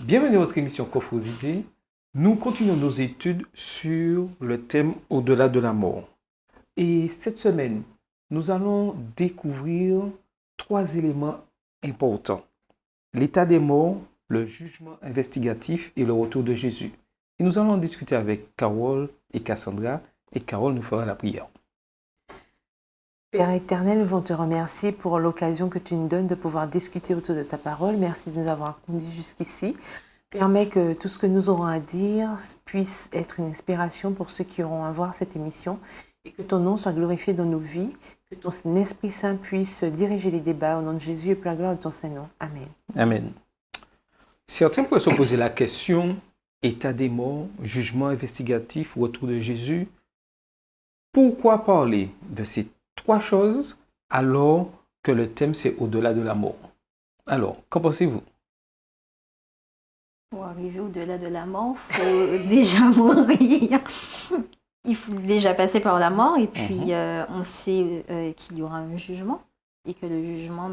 Bienvenue à votre émission Coffre aux idées. Nous continuons nos études sur le thème au-delà de la mort. Et cette semaine, nous allons découvrir 3 éléments importants. L'état des morts, le jugement investigatif et le retour de Jésus. Et nous allons en discuter avec Carole et Cassandra. Et Carole nous fera la prière. Père éternel, nous voulons te remercier pour l'occasion que tu nous donnes de pouvoir discuter autour de ta parole. Merci de nous avoir conduits jusqu'ici. Permets que tout ce que nous aurons à dire puisse être une inspiration pour ceux qui auront à voir cette émission et que ton nom soit glorifié dans nos vies, que ton Esprit Saint puisse diriger les débats au nom de Jésus et pour la gloire de ton Saint-Nom. Amen. Amen. Certains pourraient se poser la question, état des morts, jugement investigatif, retour de Jésus. Pourquoi parler de ces 3 choses alors que le thème c'est au-delà de la mort? Alors, qu'en pensez-vous? Pour arriver au-delà de la mort, il faut déjà mourir. Il faut déjà passer par la mort et puis on sait qu'il y aura un jugement et que le jugement,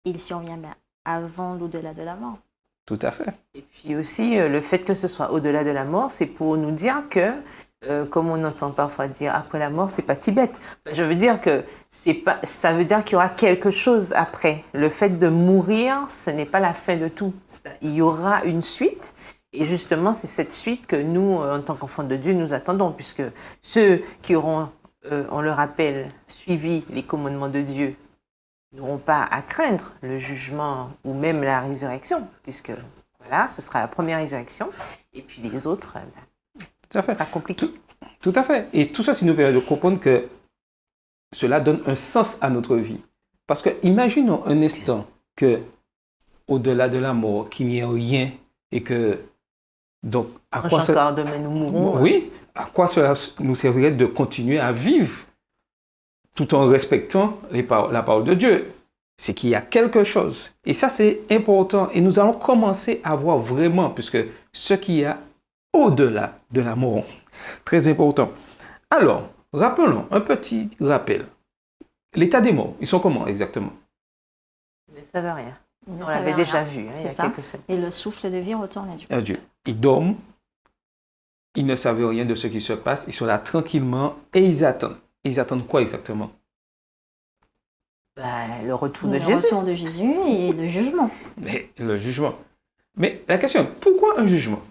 il survient avant l'au-delà de la mort. Tout à fait. Et puis aussi, le fait que ce soit au-delà de la mort, c'est pour nous dire que comme on entend parfois dire après la mort, c'est pas Tibet. Je veux dire que ça veut dire qu'il y aura quelque chose après. Le fait de mourir, ce n'est pas la fin de tout. Il y aura une suite. Et justement, c'est cette suite que nous, en tant qu'enfants de Dieu, nous attendons, puisque ceux qui auront, on le rappelle, suivi les commandements de Dieu n'auront pas à craindre le jugement ou même la résurrection, puisque voilà, ce sera la première résurrection. Et puis les autres, Tout à fait. ça sera compliqué. Tout à fait. Et tout ça, ça nous permet de comprendre que cela donne un sens à notre vie. Parce que imaginons un instant que, au-delà de la mort, qu'il n'y ait rien et que, donc, à quoi Encore demain, nous mourrons. Oui, à quoi cela nous servirait de continuer à vivre tout en respectant la parole de Dieu? C'est qu'il y a quelque chose. Et ça, c'est important. Et nous allons commencer à voir vraiment, puisque ce qu'il y a au-delà de la mort. Très important. Alors, rappelons, un petit rappel. L'état des morts, ils sont comment exactement? Ils ne savent rien. Ils ne On savent l'avait rien. déjà vu, il y C'est a ça. quelques semaines. Et le souffle de vie retourne à Dieu. À Dieu. Ils dorment, ils ne savent rien de ce qui se passe, ils sont là tranquillement et ils attendent. Ils attendent quoi exactement? Le retour de Le Jésus. retour de Jésus et le jugement. Mais le jugement. Mais la question, pourquoi un jugement?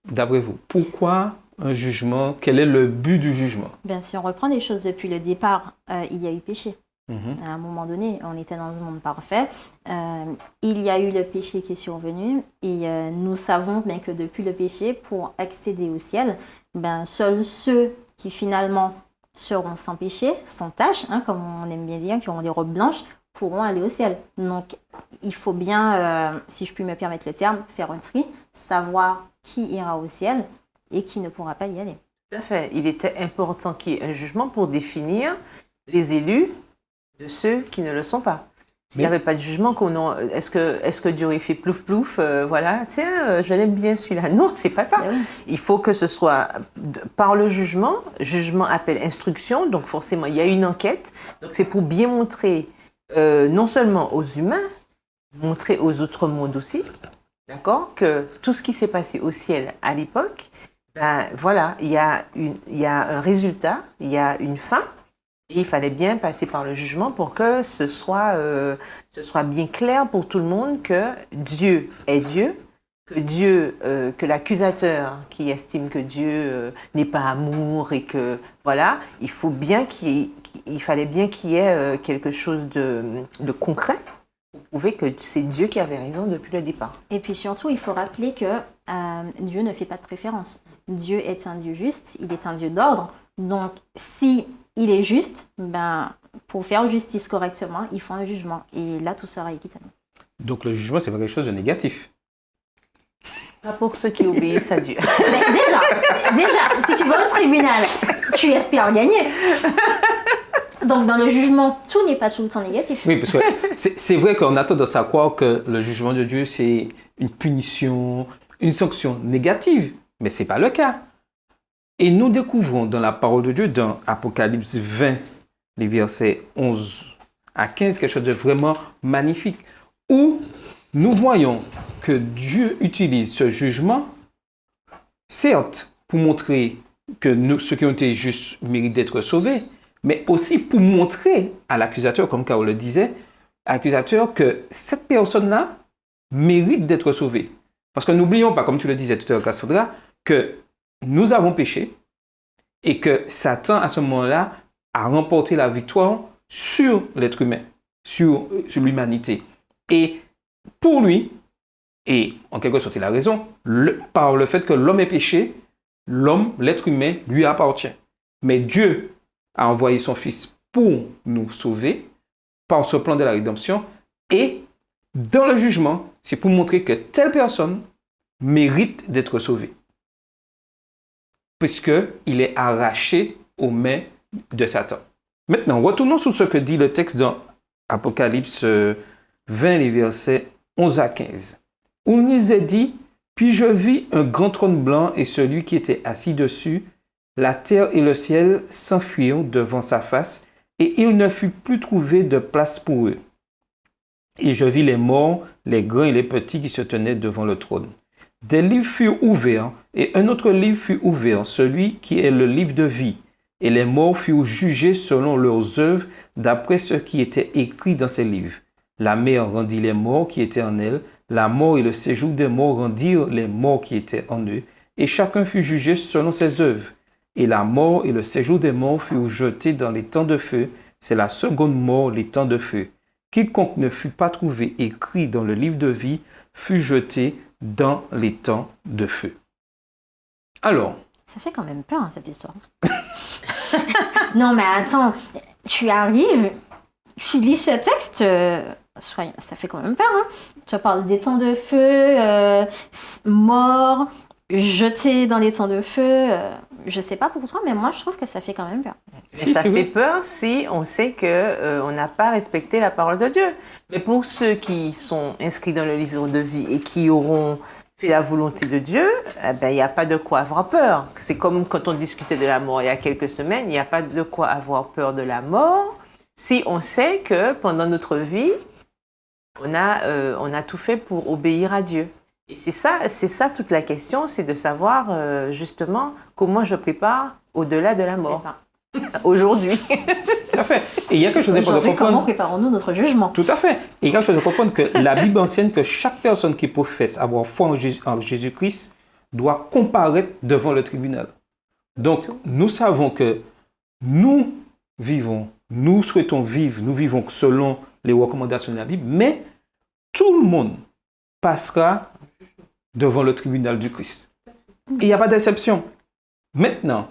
D'après vous, pourquoi un jugement? Quel est le but du jugement? Si on reprend les choses depuis le départ, il y a eu péché. Mhm. À un moment donné, on était dans un monde parfait. Il y a eu le péché qui est survenu et nous savons bien que depuis le péché, pour accéder au ciel, seuls ceux qui finalement seront sans péché, sans tache, comme on aime bien dire, qui auront des robes blanches, pourront aller au ciel. Donc, il faut bien, si je puis me permettre le terme, faire un tri, savoir qui ira au ciel et qui ne pourra pas y aller. Tout à fait. Il était important qu'il y ait un jugement pour définir les élus de ceux qui ne le sont pas. S'il n'y avait pas de jugement, est-ce que Dieu aurait fait plouf plouf, voilà, tiens, je l'aime bien celui-là. Non, c'est pas ça. Oui. Il faut que ce soit par le jugement. Jugement appelle instruction, donc forcément, il y a une enquête. Donc c'est pour bien montrer, non seulement aux humains, montrer aux autres mondes aussi, d'accord, que tout ce qui s'est passé au ciel à l'époque, voilà, il y a un résultat, il y a une fin. Et il fallait bien passer par le jugement pour que ce soit bien clair pour tout le monde que Dieu est Dieu, que l'accusateur qui estime que Dieu n'est pas amour et que, voilà, il fallait bien qu'il y ait quelque chose de concret pour prouver que c'est Dieu qui avait raison depuis le départ. Et puis surtout, il faut rappeler que Dieu ne fait pas de préférence. Dieu est un Dieu juste, il est un Dieu d'ordre. Donc, si il est juste, pour faire justice correctement, il faut un jugement. Et là, tout sera équitable. Donc le jugement, c'est pas quelque chose de négatif. Pas pour ceux qui obéissent à Dieu. Mais déjà, si tu vas au tribunal, tu espères gagner. Donc, dans le jugement, tout n'est pas tout le temps négatif. Oui, parce que c'est vrai qu'on a tendance à croire que le jugement de Dieu, c'est une punition, une sanction négative. Mais ce n'est pas le cas. Et nous découvrons dans la parole de Dieu, dans Apocalypse 20, les versets 11 à 15, quelque chose de vraiment magnifique, où nous voyons que Dieu utilise ce jugement, certes, pour montrer que ceux qui ont été justes méritent d'être sauvés, mais aussi pour montrer à l'accusateur, comme Carole le disait, à l'accusateur que cette personne-là mérite d'être sauvée. Parce que n'oublions pas, comme tu le disais tout à l'heure, Cassandra, que nous avons péché et que Satan, à ce moment-là, a remporté la victoire sur l'être humain, sur l'humanité. Et pour lui, et en quelque sorte il a raison, par le fait que l'homme est péché, l'homme, l'être humain, lui appartient. Mais Dieu a envoyé son Fils pour nous sauver par ce plan de la rédemption. Et dans le jugement, c'est pour montrer que telle personne mérite d'être sauvée. Puisqu'il est arraché aux mains de Satan. Maintenant, retournons sur ce que dit le texte dans Apocalypse 20, les versets 11 à 15. Où il nous est dit, « Puis je vis un grand trône blanc et celui qui était assis dessus. La terre et le ciel s'enfuirent devant sa face, et il ne fut plus trouvé de place pour eux. Et je vis les morts, les grands et les petits qui se tenaient devant le trône. Des livres furent ouverts, et un autre livre fut ouvert, celui qui est le livre de vie. Et les morts furent jugés selon leurs œuvres, d'après ce qui était écrit dans ces livres. La mer rendit les morts qui étaient en elle, la mort et le séjour des morts rendirent les morts qui étaient en eux, et chacun fut jugé selon ses œuvres. Et la mort et le séjour des morts furent jetés dans les temps de feu, c'est la seconde mort, les temps de feu. Quiconque ne fut pas trouvé écrit dans le livre de vie fut jeté dans les temps de feu. » Alors, ça fait quand même peur, hein, cette histoire. Non, mais attends, tu arrives, tu lis ce texte, ça fait quand même peur. Hein. Tu parles des temps de feu, morts, jetés dans les temps de feu. Je sais pas pour toi, mais moi, je trouve que ça fait quand même peur. Et ça fait peur si on sait qu'on n'a pas respecté la parole de Dieu. Mais pour ceux qui sont inscrits dans le livre de vie et qui auront fait la volonté de Dieu, il n'y a pas de quoi avoir peur. C'est comme quand on discutait de la mort il y a quelques semaines, il n'y a pas de quoi avoir peur de la mort si on sait que pendant notre vie, on a tout fait pour obéir à Dieu. Et c'est ça toute la question, c'est de savoir justement comment je prépare au-delà de la mort. C'est ça. Aujourd'hui. tout à fait. Et il y a quelque chose d'important de comprendre. Comment préparons-nous notre jugement? Tout à fait. Et il y a quelque chose de comprendre que la Bible enseigne que chaque personne qui professe avoir foi en Jésus-Christ doit comparaître devant le tribunal. Donc, nous savons que nous souhaitons vivre, nous vivons selon les recommandations de la Bible, mais tout le monde passera devant le tribunal du Christ. Et il n'y a pas d'exception. Maintenant,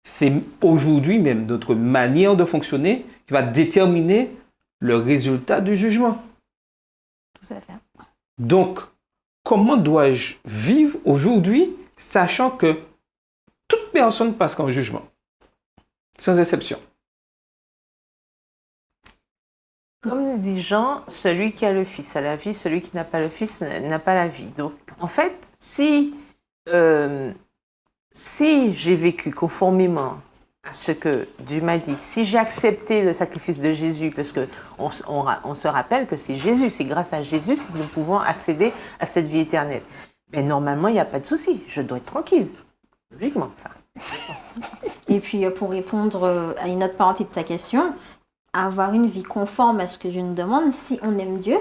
c'est aujourd'hui même notre manière de fonctionner qui va déterminer le résultat du jugement. Tout à fait. Donc, comment dois-je vivre aujourd'hui, sachant que toute personne passera en jugement, sans exception? Comme dit Jean, celui qui a le Fils a la vie, celui qui n'a pas le Fils n'a pas la vie. Donc, en fait, si j'ai vécu conformément à ce que Dieu m'a dit, si j'ai accepté le sacrifice de Jésus, parce qu'on se rappelle que c'est Jésus, c'est grâce à Jésus que nous pouvons accéder à cette vie éternelle. Mais normalement, il n'y a pas de souci, je dois être tranquille, logiquement. Et puis, pour répondre à une autre partie de ta question, avoir une vie conforme à ce que Dieu nous demande, si on aime Dieu,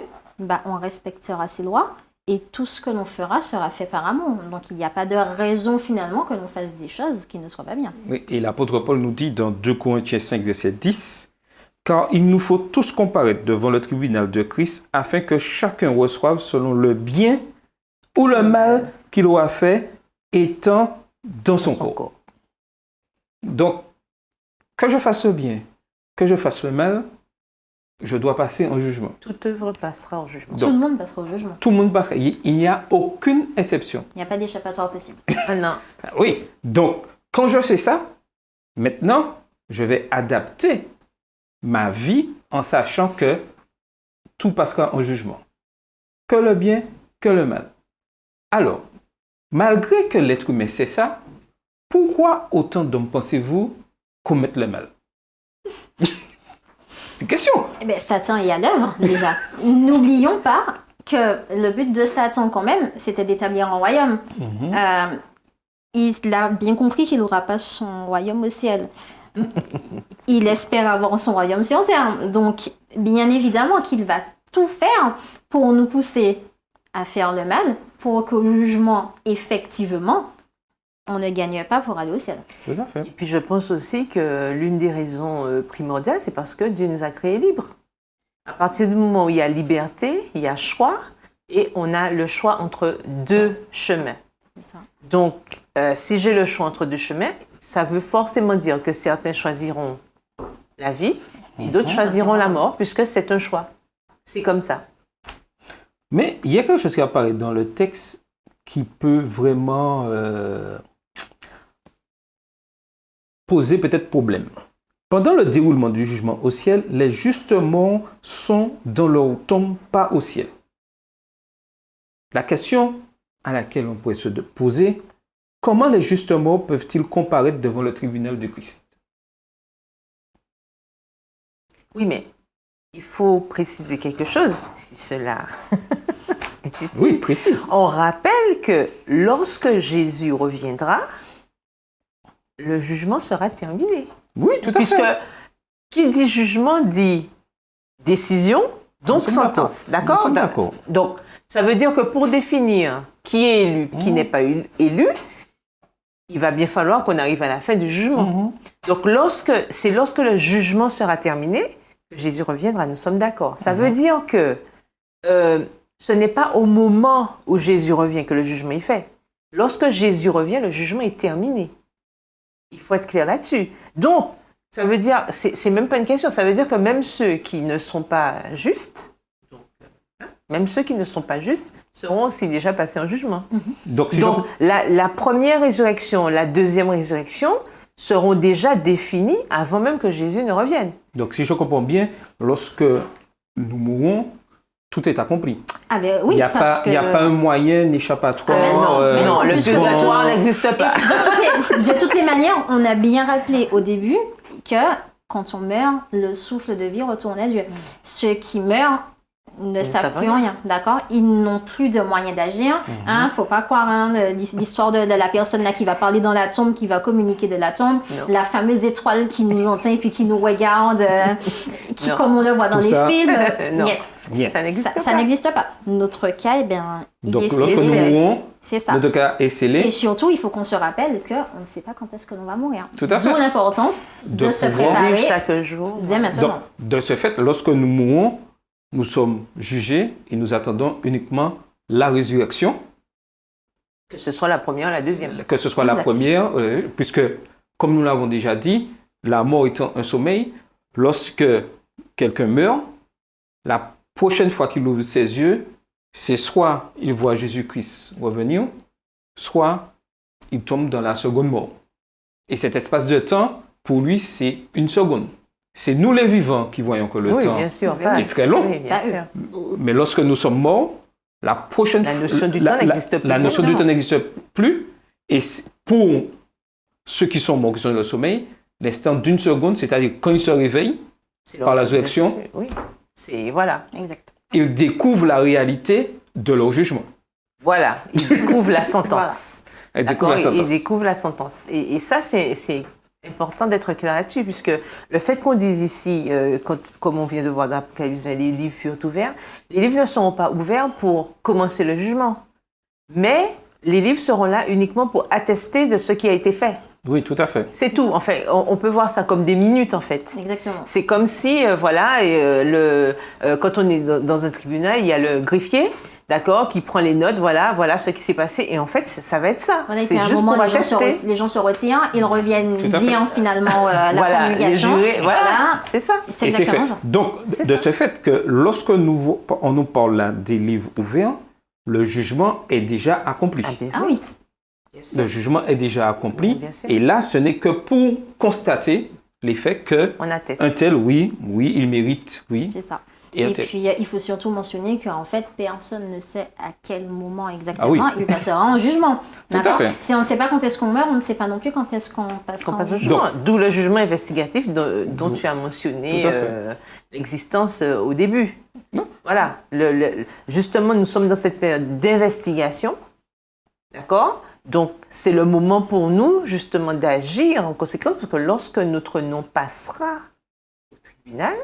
on respectera ses lois et tout ce que l'on fera sera fait par amour. Donc il n'y a pas de raison finalement que l'on fasse des choses qui ne soient pas bien. Oui, et l'apôtre Paul nous dit dans 2 Corinthiens 5, verset 10, « Car il nous faut tous comparaître devant le tribunal de Christ afin que chacun reçoive selon le bien ou le mal qu'il aura fait étant dans son corps. » Donc, que je fasse le bien, que je fasse le mal, je dois passer en jugement. Toute œuvre passera en jugement. Tout le monde passera au jugement. Tout le monde passera. Il n'y a aucune exception. Il n'y a pas d'échappatoire possible. Ah non. Oui. Donc, quand je sais ça, maintenant, je vais adapter ma vie en sachant que tout passera en jugement. Que le bien, que le mal. Alors, malgré que l'être humain sait ça, pourquoi autant d'hommes, pensez-vous, commettent le mal? C'est une question. Satan est à l'œuvre, déjà. N'oublions pas que le but de Satan, quand même, c'était d'établir un royaume. Il a bien compris qu'il n'aura pas son royaume au ciel. Il espère avoir son royaume sur terre. Donc, bien évidemment qu'il va tout faire pour nous pousser à faire le mal, pour qu'au jugement, effectivement, on ne gagne pas pour aller au ciel. Tout à fait. Et puis je pense aussi que l'une des raisons primordiales, c'est parce que Dieu nous a créés libres. À partir du moment où il y a liberté, il y a choix, et on a le choix entre deux chemins. C'est ça. Donc, si j'ai le choix entre deux chemins, ça veut forcément dire que certains choisiront la vie, et d'autres choisiront la mort, puisque c'est un choix. C'est comme ça. Mais il y a quelque chose qui apparaît dans le texte qui peut vraiment poser peut-être problème. Pendant le déroulement du jugement au ciel, les justes morts sont dans leur tombe, pas au ciel. La question à laquelle on pourrait se poser, comment les justes morts peuvent-ils comparaître devant le tribunal de Christ? Oui, mais il faut préciser quelque chose, si cela... Oui, précise. On rappelle que lorsque Jésus reviendra, le jugement sera terminé. Oui, tout à Puisque fait. qui dit jugement dit décision, donc Nous sommes sentence. Nous D'accord? sommes d'accord. Donc, ça veut dire que pour définir qui est élu, qui n'est pas élu, il va bien falloir qu'on arrive à la fin du jugement. Donc, lorsque le jugement sera terminé, que Jésus reviendra, nous sommes d'accord. Ça veut dire que ce n'est pas au moment où Jésus revient que le jugement est fait. Lorsque Jésus revient, le jugement est terminé. Il faut être clair là-dessus. Donc, ça veut dire, c'est même pas une question, ça veut dire que même ceux qui ne sont pas justes, seront aussi déjà passés en jugement. Donc, La première résurrection, la deuxième résurrection seront déjà définies avant même que Jésus ne revienne. Donc, si je comprends bien, lorsque nous mourons, tout est accompli. Ah ben oui, Il n'y a, parce que... a pas un moyen échappatoire. mais non, le puisque purgatoire n'existe Et pas. puis, de toutes les manières, on a bien rappelé au début que quand on meurt, le souffle de vie retourne à Dieu. Ceux qui meurent ne savent plus rien, d'accord? Ils n'ont plus de moyens d'agir. Faut pas croire l'histoire de la personne là qui va parler dans la tombe, qui va communiquer de la tombe, la fameuse étoile qui nous entend et puis qui nous regarde, comme on le voit dans les films. Non. Ça n'existe pas. Ça n'existe pas. Notre cas, eh bien, Donc, lorsque nous mourons, c'est ça. notre cas est scellé. Et surtout, il faut qu'on se rappelle qu'on ne sait pas quand est-ce que l'on va mourir. Tout à fait. D'où l'importance de se préparer chaque jour. dès maintenant. Donc, de ce fait, lorsque nous mourons, nous sommes jugés et nous attendons uniquement la résurrection. Que ce soit la première ou la deuxième. Que ce soit la première, puisque, comme nous l'avons déjà dit, la mort étant un sommeil, lorsque quelqu'un meurt, la prochaine fois qu'il ouvre ses yeux, c'est soit il voit Jésus-Christ revenir, soit il tombe dans la seconde mort. Et cet espace de temps, pour lui, c'est une seconde. C'est nous les vivants qui voyons que le temps bien sûr, est très long. Oui, bien sûr. Mais lorsque nous sommes morts, la prochaine La notion du temps n'existe plus. La notion du temps n'existe plus. Et pour ceux qui sont morts, qui sont dans le sommeil, l'instant d'une seconde, c'est-à-dire quand ils se réveillent par la résurrection, oui. C'est voilà. Exact. ils découvrent la réalité de leur jugement. Voilà, ils découvrent la sentence. Ils découvrent la sentence. Ils découvrent la sentence. Et ça, c'est important d'être clair là-dessus, puisque le fait qu'on dise ici, comme on vient de voir dans l'Apocalypse, les livres furent ouverts, les livres ne seront pas ouverts pour commencer le jugement. Mais les livres seront là uniquement pour attester de ce qui a été fait. Oui, tout à fait. C'est tout. En fait, on peut voir ça comme des minutes, en fait. Exactement. C'est comme si, quand on est dans un tribunal, il y a le greffier, d'accord, qui prend les notes, voilà ce qui s'est passé. Et en fait, ça va être ça. Voilà, c'est à un juste moment, pour les gens se retirent, ils reviennent dire finalement la promulgation. Les jurés, voilà, c'est ça. C'est exactement ça. Donc, de ce fait que lorsque on nous parle là des livres ouverts, le jugement est déjà accompli. Ah oui. Le jugement est déjà accompli. Bien sûr. Et là, ce n'est que pour constater les faits que On atteste. un tel, oui, il mérite, oui. C'est ça. Et un Et tel. puis, il faut surtout mentionner qu'en fait, personne ne sait à quel moment exactement oui. il passera en jugement. Tout à D'accord. fait. Si on ne sait pas quand est-ce qu'on meurt, on ne sait pas non plus quand est-ce qu'on passera en jugement. D'où le jugement investigatif dont tu as mentionné Tout à fait. l'existence au début. voilà, justement, nous sommes dans cette période d'investigation, d'accord? Donc, c'est le moment pour nous, justement, d'agir en conséquence, parce que lorsque notre nom passera au tribunal,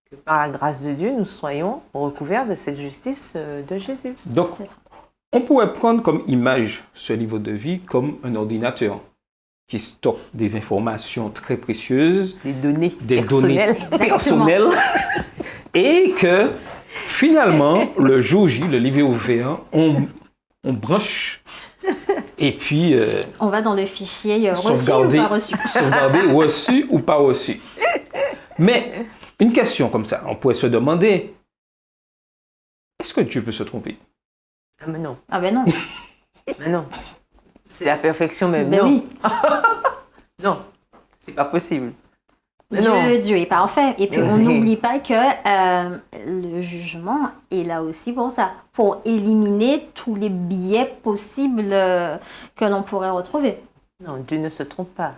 que par la grâce de Dieu, nous soyons recouverts de cette justice de Jésus. Donc, C'est ça. on pourrait prendre comme image ce livre de vie comme un ordinateur qui stocke des informations très précieuses, Des données des personnelles. données personnelles, et que finalement, le jour J, le livre est ouvert, on branche, et puis On va dans le fichier reçu ou sauvegarder, pas reçu. sauvegarder, reçu ou pas reçu. Mais une question comme ça, on pourrait se demander, est-ce que Dieu peut se tromper? Ah, mais non, Ah ben non. mais non. C'est la perfection même. Ben non. oui. Non, c'est pas possible. Mais Dieu, non. Dieu est parfait. Et puis, on Oui. n'oublie pas que le jugement est là aussi pour ça, pour éliminer tous les biais possibles que l'on pourrait retrouver. Non, Dieu ne se trompe pas.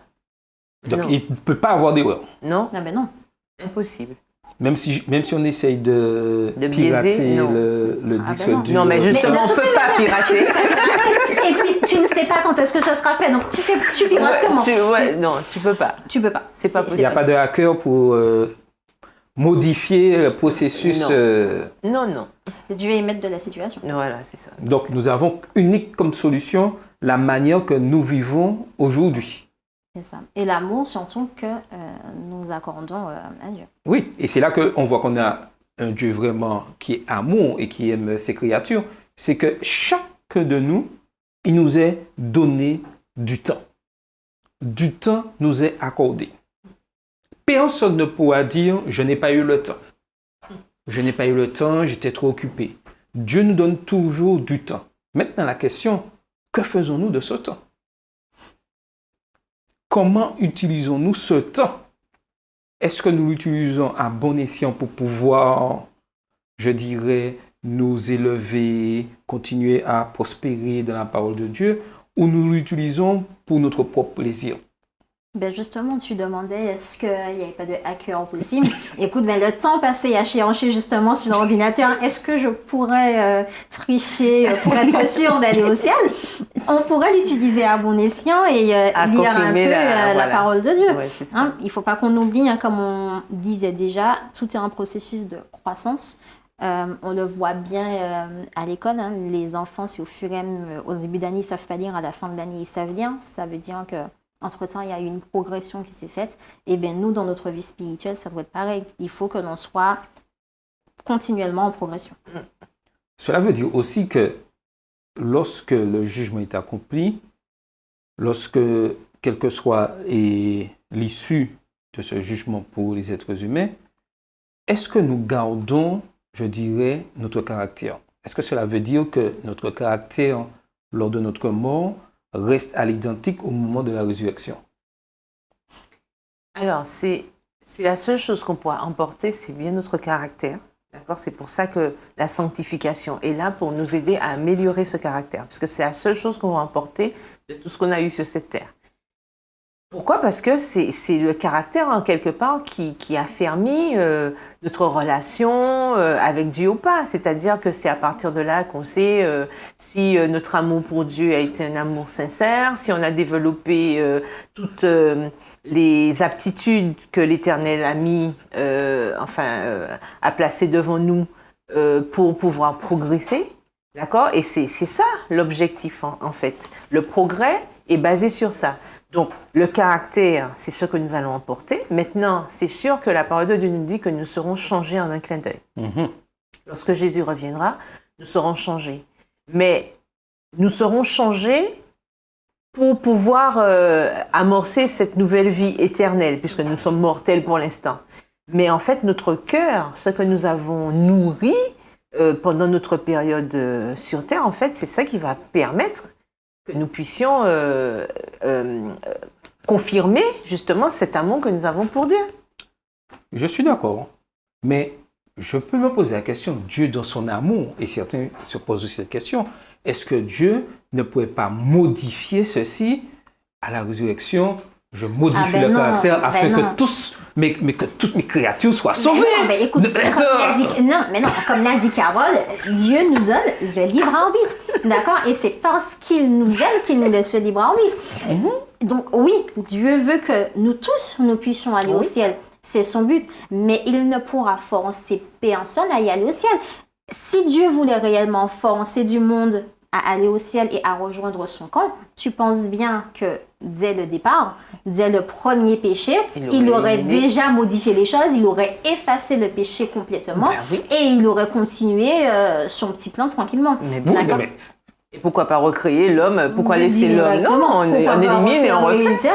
Donc, Non. il ne peut pas avoir d'erreur. Non, Ah ben non. impossible. Même si on essaye de De pirater biaiser, non. le Ah disque ben non. dur. Non, mais de justement, on toute ne peut pas pirater. Et puis, tu ne sais pas quand est-ce que ça sera fait. Donc, tu pirates comment? Non, tu peux pas. Tu peux pas. C'est pas Il n'y a pas de hacker pour modifier le processus. Non. Non, Dieu est maître de la situation. voilà, c'est ça. Donc, nous avons unique comme solution la manière que nous vivons aujourd'hui. C'est ça. Et l'amour, surtout, que nous accordons à Dieu. Oui, et c'est là qu'on voit qu'on a un Dieu vraiment qui est amour et qui aime ses créatures. C'est que chaque de nous, il nous est donné du temps. Du temps nous est accordé. Personne ne pourra dire « je n'ai pas eu le temps ». Je n'ai pas eu le temps, j'étais trop occupé. Dieu nous donne toujours du temps. Maintenant, la question, que faisons-nous de ce temps? Comment utilisons-nous ce temps? Est-ce que nous l'utilisons à bon escient pour pouvoir, je dirais, nous élever, continuer à prospérer dans la parole de Dieu, ou nous l'utilisons pour notre propre plaisir? Ben justement, tu demandais est-ce qu'il n'y avait pas de hacker possible. Écoute, ben le temps passé à chéancher justement sur l'ordinateur, est-ce que je pourrais tricher pour être sûr d'aller au ciel? On pourrait l'utiliser à bon escient et lire un peu la parole de Dieu. Ouais, c'est ça. Hein, il ne faut pas qu'on oublie, hein, comme on disait déjà, tout est un processus de croissance. On le voit bien à l'école, hein, les enfants, si au fur et à mesure, au début d'année, ils ne savent pas lire, à la fin de l'année, ils savent lire. Ça veut dire que entre-temps, il y a eu une progression qui s'est faite. Et bien, nous, dans notre vie spirituelle, ça doit être pareil. Il faut que l'on soit continuellement en progression. Cela veut dire aussi que lorsque le jugement est accompli, lorsque quelle que soit l'issue de ce jugement pour les êtres humains, est-ce que nous gardons, je dirais, notre caractère? Est-ce que cela veut dire que notre caractère, lors de notre mort, reste à l'identique au moment de la résurrection? Alors, c'est la seule chose qu'on pourra emporter, c'est bien notre caractère. D'accord? C'est pour ça que la sanctification est là pour nous aider à améliorer ce caractère. Parce que c'est la seule chose qu'on va emporter de tout ce qu'on a eu sur cette terre. Pourquoi? Parce que c'est le caractère, en quelque part, qui affermit notre relation avec Dieu ou pas. C'est-à-dire que c'est à partir de là qu'on sait si notre amour pour Dieu a été un amour sincère, si on a développé toutes les aptitudes que l'Éternel a mis, a placées devant nous pour pouvoir progresser. D'accord? Et c'est ça l'objectif, en fait. Le progrès est basé sur ça. Donc, le caractère, c'est ce que nous allons emporter. Maintenant, c'est sûr que la parole de Dieu nous dit que nous serons changés en un clin d'œil. Lorsque Jésus reviendra, nous serons changés. Mais nous serons changés pour pouvoir amorcer cette nouvelle vie éternelle, puisque nous sommes mortels pour l'instant. Mais en fait, notre cœur, ce que nous avons nourri pendant notre période sur Terre, en fait, c'est ça qui va permettre que nous puissions confirmer justement cet amour que nous avons pour Dieu. Je suis d'accord, mais je peux me poser la question, Dieu dans son amour, et certains se posent aussi cette question, est-ce que Dieu ne pourrait pas modifier ceci à la résurrection, je modifie Ah ben le non, caractère ben afin non. que toutes mes créatures soient sauvées. Mais non, écoute, comme l'a dit Carole, Dieu nous donne le libre arbitre. D'accord? Et c'est parce qu'il nous aime qu'il nous laisse le libre arbitre. Donc oui, Dieu veut que nous tous, nous puissions aller au ciel. C'est son but. Mais il ne pourra forcer personne à y aller au ciel. Si Dieu voulait réellement forcer du monde à aller au ciel et à rejoindre son camp, tu penses bien que dès le départ, dès le premier péché, il aurait déjà modifié les choses, il aurait effacé le péché complètement et il aurait continué son petit plan tranquillement. Mais bon, D'accord? et pourquoi pas recréer l'homme? Pourquoi laisser l'homme? Non, on élimine et on refait.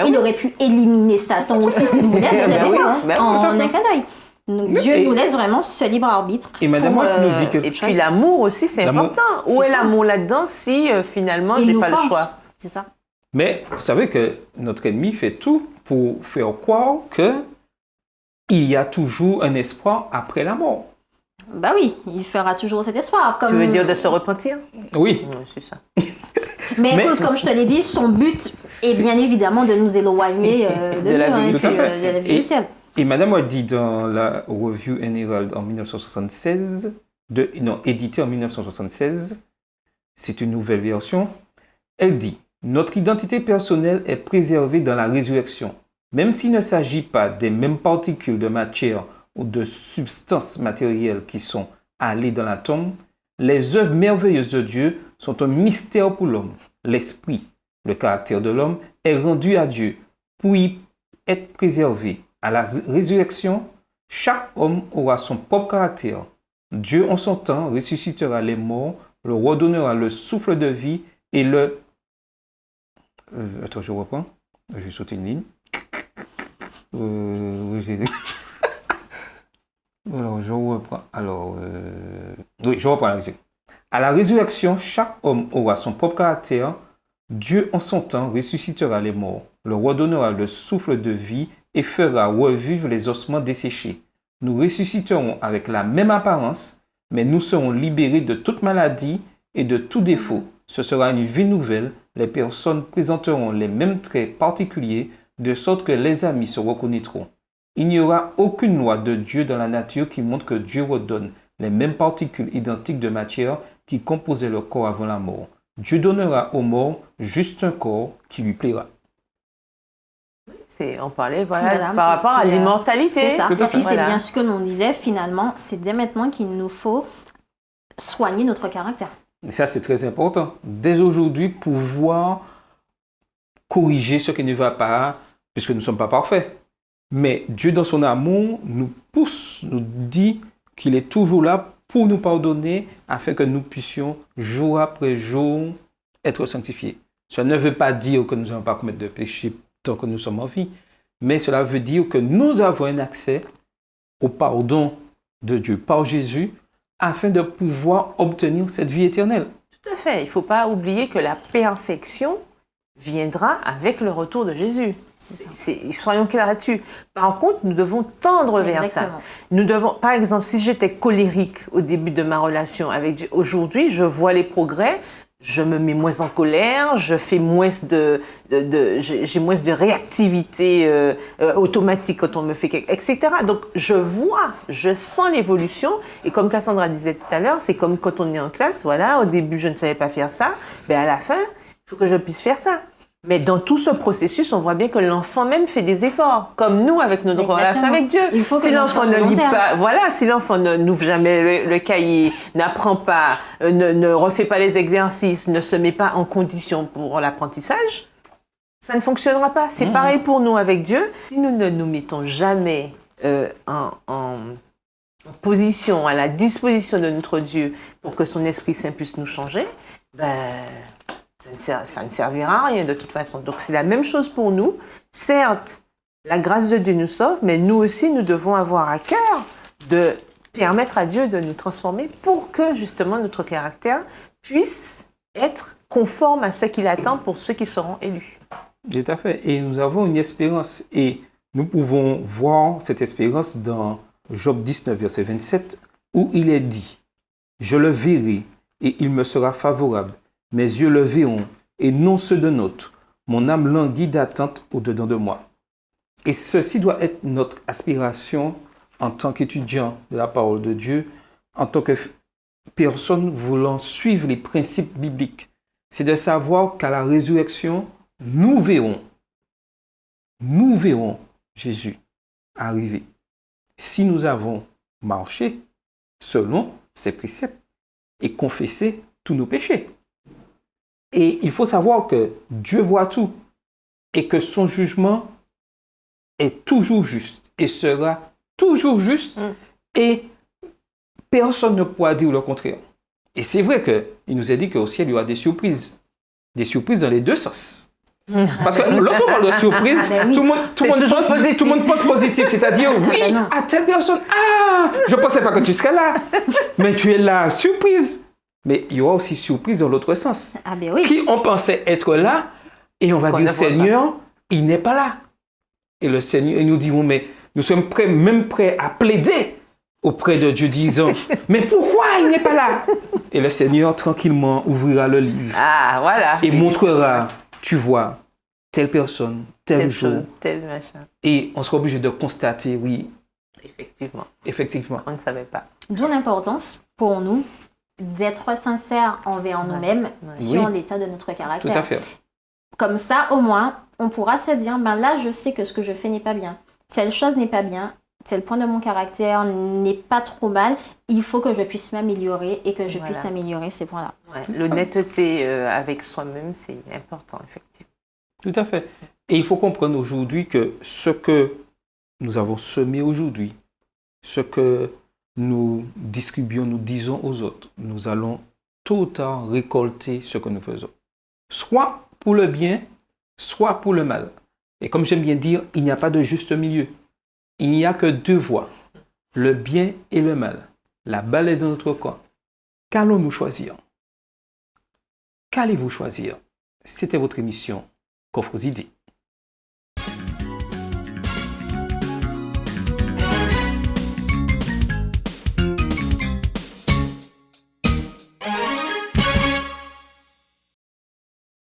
Il aurait pu éliminer Satan aussi s'il voulait dès le départ, en un clin d'œil. Donc, Dieu nous laisse vraiment ce libre arbitre. Et Madame White nous dit que... Et puis l'amour aussi, c'est important. Où est l'amour là-dedans si finalement, j'ai pas le choix? C'est ça. Mais vous savez que notre ennemi fait tout pour faire croire qu'il y a toujours un espoir après la mort. Bah oui, il fera toujours cet espoir. Tu veux dire de se repentir? Oui. C'est ça. Mais écoute, comme je te l'ai dit, son but est bien évidemment de nous éloigner de la vie du ciel. Et Madame White dit dans la Review and Herald en 1976, éditée en 1976, c'est une nouvelle version, elle dit « Notre identité personnelle est préservée dans la résurrection. Même s'il ne s'agit pas des mêmes particules de matière ou de substances matérielles qui sont allées dans la tombe, les œuvres merveilleuses de Dieu sont un mystère pour l'homme. L'esprit, le caractère de l'homme, est rendu à Dieu pour y être préservé. À la résurrection, chaque homme aura son propre caractère. Dieu, en son temps, ressuscitera les morts, leur redonnera le souffle de vie et le... attends, je reprends. J'ai sauté une ligne. Alors, je reprends. Oui, je reprends la résurrection. À la résurrection, chaque homme aura son propre caractère. Dieu, en son temps, ressuscitera les morts, leur redonnera le souffle de vie et fera revivre les ossements desséchés. Nous ressusciterons avec la même apparence, mais nous serons libérés de toute maladie et de tout défaut. Ce sera une vie nouvelle. Les personnes présenteront les mêmes traits particuliers, de sorte que les amis se reconnaîtront. Il n'y aura aucune loi de Dieu dans la nature qui montre que Dieu redonne les mêmes particules identiques de matière qui composaient le corps avant la mort. Dieu donnera aux morts juste un corps qui lui plaira. On parlait par rapport à l'immortalité. C'est ça. Et puis c'est bien ce que l'on disait, finalement, c'est dès maintenant qu'il nous faut soigner notre caractère. Et ça, c'est très important. Dès aujourd'hui, pouvoir corriger ce qui ne va pas, puisque nous ne sommes pas parfaits. Mais Dieu, dans son amour, nous pousse, nous dit qu'il est toujours là pour nous pardonner afin que nous puissions, jour après jour, être sanctifiés. Ça ne veut pas dire que nous n'allons pas commettre de péché tant que nous sommes en vie, mais cela veut dire que nous avons un accès au pardon de Dieu par Jésus afin de pouvoir obtenir cette vie éternelle. Tout à fait. Il ne faut pas oublier que la perfection viendra avec le retour de Jésus. Soyons clairs là-dessus. Par contre, nous devons tendre vers ça. Nous devons, par exemple, si j'étais colérique au début de ma relation avec Dieu, aujourd'hui, je vois les progrès, je me mets moins en colère, je fais moins j'ai moins de réactivité automatique quand on me fait quelque chose, etc. Donc, je sens l'évolution. Et comme Cassandra disait tout à l'heure, c'est comme quand on est en classe, voilà, au début, je ne savais pas faire ça, mais à la fin, il faut que je puisse faire ça. Mais dans tout ce processus, on voit bien que l'enfant même fait des efforts, comme nous avec notre relation avec Dieu. Il faut que si l'enfant ne lit pas, si l'enfant n'ouvre jamais le cahier, n'apprend pas, ne refait pas les exercices, ne se met pas en condition pour l'apprentissage, ça ne fonctionnera pas. C'est pareil pour nous avec Dieu. Si nous ne nous mettons jamais en position, à la disposition de notre Dieu pour que son Esprit Saint puisse nous changer, ça ne servira à rien de toute façon. Donc c'est la même chose pour nous. Certes, la grâce de Dieu nous sauve, mais nous aussi, nous devons avoir à cœur de permettre à Dieu de nous transformer pour que justement notre caractère puisse être conforme à ce qu'il attend pour ceux qui seront élus. Tout à fait. Et nous avons une espérance. Et nous pouvons voir cette espérance dans Job 19, verset 27, où il est dit « Je le verrai et il me sera favorable. Mes yeux le verront et non ceux d'un autre. Mon âme languit d'attente au-dedans de moi. Et ceci doit être notre aspiration en tant qu'étudiant de la parole de Dieu, en tant que personne voulant suivre les principes bibliques. C'est de savoir qu'à la résurrection, nous verrons Jésus arriver. Si nous avons marché selon ses préceptes et confessé tous nos péchés. Et il faut savoir que Dieu voit tout et que son jugement est toujours juste et sera toujours juste et personne ne pourra dire le contraire. Et c'est vrai qu'il nous a dit qu'au ciel, il y aura des surprises dans les deux sens. Parce que lorsqu'on parle de surprise, tout le monde pense positif, c'est-à-dire oui, à telle personne, je ne pensais pas que tu serais là, mais tu es là, surprise. Mais il y aura aussi surprise dans l'autre sens. Qui on pensait être là, et on va dire Seigneur, il n'est pas là. Et le Seigneur, et nous dirons, mais nous sommes même prêts à plaider auprès de Dieu, disant, mais pourquoi il n'est pas là? Et le Seigneur tranquillement ouvrira le livre et montrera, tu vois, telle personne, tel jour, tel machin. Et on sera obligé de constater, oui. Effectivement. On ne savait pas. D'où l'importance pour nous d'être sincères envers nous-mêmes sur l'état de notre caractère. Tout à fait. Comme ça, au moins, on pourra se dire, là, je sais que ce que je fais n'est pas bien. Telle chose n'est pas bien. Tel point de mon caractère n'est pas trop mal. Il faut que je puisse m'améliorer et que je puisse améliorer ces points-là. L'honnêteté avec soi-même, c'est important, effectivement. Tout à fait. Et il faut comprendre aujourd'hui que ce que nous avons semé aujourd'hui, ce que nous distribuons, nous disons aux autres, nous allons tôt ou tard récolter ce que nous faisons. Soit pour le bien, soit pour le mal. Et comme j'aime bien dire, il n'y a pas de juste milieu. Il n'y a que deux voies, le bien et le mal. La balle est dans notre camp. Qu'allons-nous choisir? Qu'allez-vous choisir? C'était votre émission Coffre aux idées.